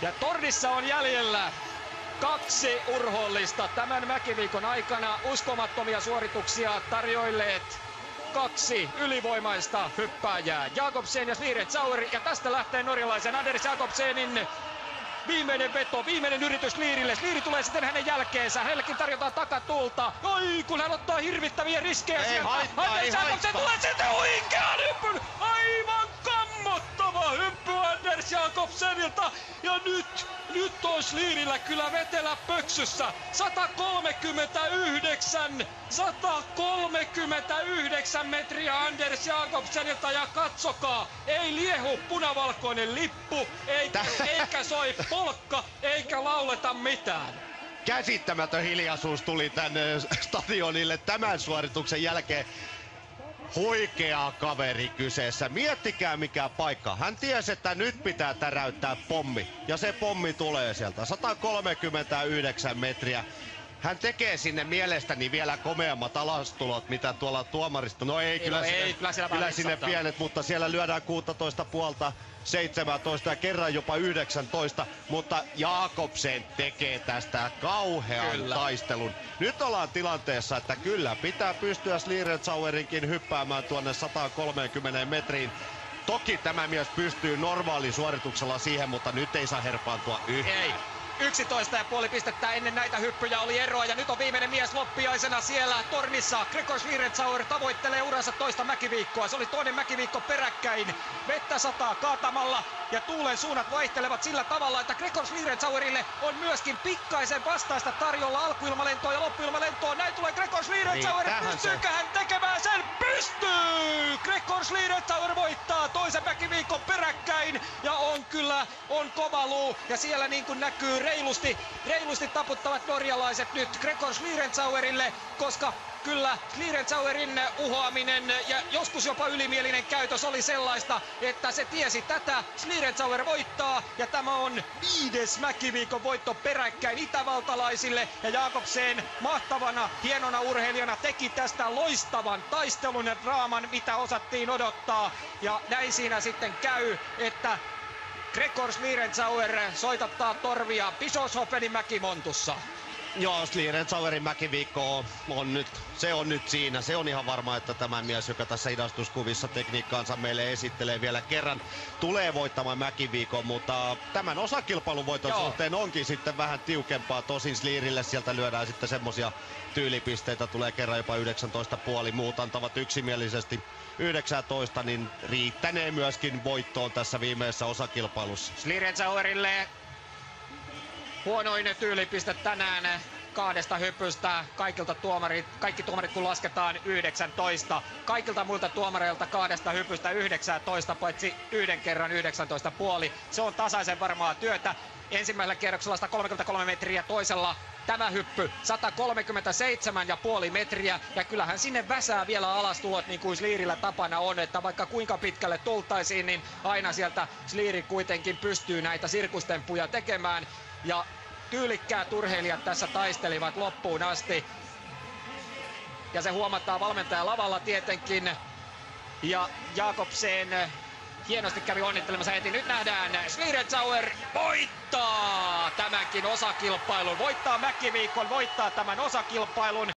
Ja Tornissa on jäljellä 2 urhoollista tämän mäkiviikon aikana. Uskomattomia suorituksia tarjoilleet 2 ylivoimaista hyppääjää. Jakobsen ja Sliretsauer. Ja tästä lähtee norjalaisen Anders Jakobsenin viimeinen veto, viimeinen yritys Slirille. Sliri tulee sitten hänen jälkeensä. Hänellekin tarjotaan takatulta. Oi, kun hän ottaa hirvittäviä riskejä sieltä. Anders Jakobsen tulee sitten huikean hyppyn. Aivan kammottava hyppy Anders Jakobsenilta. Ja nyt on Slirillä kyllä vetelä pöksyssä. 139 metriä Anders Jakobsenilta ja katsokaa, ei liehu punavalkoinen lippu, eikä soi polkka, eikä lauleta mitään. Käsittämätön hiljaisuus tuli tänne stadionille tämän suorituksen jälkeen. Huikea kaveri kyseessä. Miettikää mikä paikka. Hän tiesi, että nyt pitää täräyttää pommi. Ja se pommi tulee sieltä. 139 metriä. Hän tekee sinne mielestäni vielä komeammat alastulot, mitä tuolla tuomaristo. No ei, kyllä sinne pienet, mutta siellä lyödään 16,5, 17 ja kerran jopa 19. Mutta Jakobsen tekee tästä kauhean taistelun. Nyt ollaan tilanteessa, että kyllä pitää pystyä Sliretsauerinkin hyppäämään tuonne 130 metriin. Toki tämä mies pystyy normaalisuorituksella siihen, mutta nyt ei saa herpaantua yhtään. Ei. 11,5 pistettä ennen näitä hyppyjä oli eroa ja nyt on viimeinen mies loppiaisena siellä Tornissa. Gregor Sliretsauer tavoittelee uransa toista mäkiviikkoa. Se oli toinen mäkiviikko peräkkäin. Vettä sataa kaatamalla ja tuulen suunnat vaihtelevat sillä tavalla, että Gregor Sliretsauerille on myöskin pikkaisen vastaista tarjolla alkuilmalentoa ja loppuilmalentoa. Näin tulee Gregor Sliretsauer. Pystyykö hän tekemään sen? Pystyy! Gregor Sliretsauer voittaa toisen mäkiviikon peräkkäin ja on kova luu ja siellä niin kuin näkyy reilusti taputtavat norjalaiset nyt Gregor Sliretsauerille, koska kyllä Sliretsauerin uhoaminen ja joskus jopa ylimielinen käytös oli sellaista, että se tiesi tätä. Sliretsauer voittaa ja tämä on 5. mäkiviikon voitto peräkkäin itävaltalaisille ja Jakobsen mahtavana, hienona urheilijana teki tästä loistavan taistelun ja draaman, mitä osattiin odottaa ja näin siinä sitten käy, että Gregor Sliretsauer soitattaa torvia Bischofshofenin mäkimontussa. Joo, Sliretsauerin mäkiviikko on nyt siinä. Se on ihan varma, että tämä mies, joka tässä hidastuskuvissa tekniikkaansa meille esittelee vielä kerran, tulee voittamaan mäkiviikon, mutta tämän osakilpailun voiton suhteen onkin sitten vähän tiukempaa. Tosin Slirille sieltä lyödään sitten semmosia tyylipisteitä, tulee kerran jopa 19,5, muut antavat yksimielisesti 19, niin riittänee myöskin voittoon tässä viimeisessä osakilpailussa. Sliretsauerille huonoin tyylipiste tänään 2 hypystä. Kaikki tuomarit kun lasketaan 19. Kaikilta muilta tuomareilta 2 hypystä 19, paitsi yhden kerran 19,5. Se on tasaisen varmaa työtä. Ensimmäisellä kierroksella 133 metriä, toisella tämä hyppy 137,5 metriä ja kyllähän sinne väsää vielä alastulot niin kuin Slirillä tapana on, että vaikka kuinka pitkälle tultaisiin, niin aina sieltä Sliri kuitenkin pystyy näitä sirkustemppuja tekemään ja tyylikkäät urheilijat tässä taistelivat loppuun asti ja se huomataan valmentaja lavalla tietenkin ja Jakobsen hienosti kävi onnittelemassa heti. Nyt nähdään Sliretsauer voittaa tämänkin osakilpailun, voittaa mäkiviikon, voittaa tämän osakilpailun.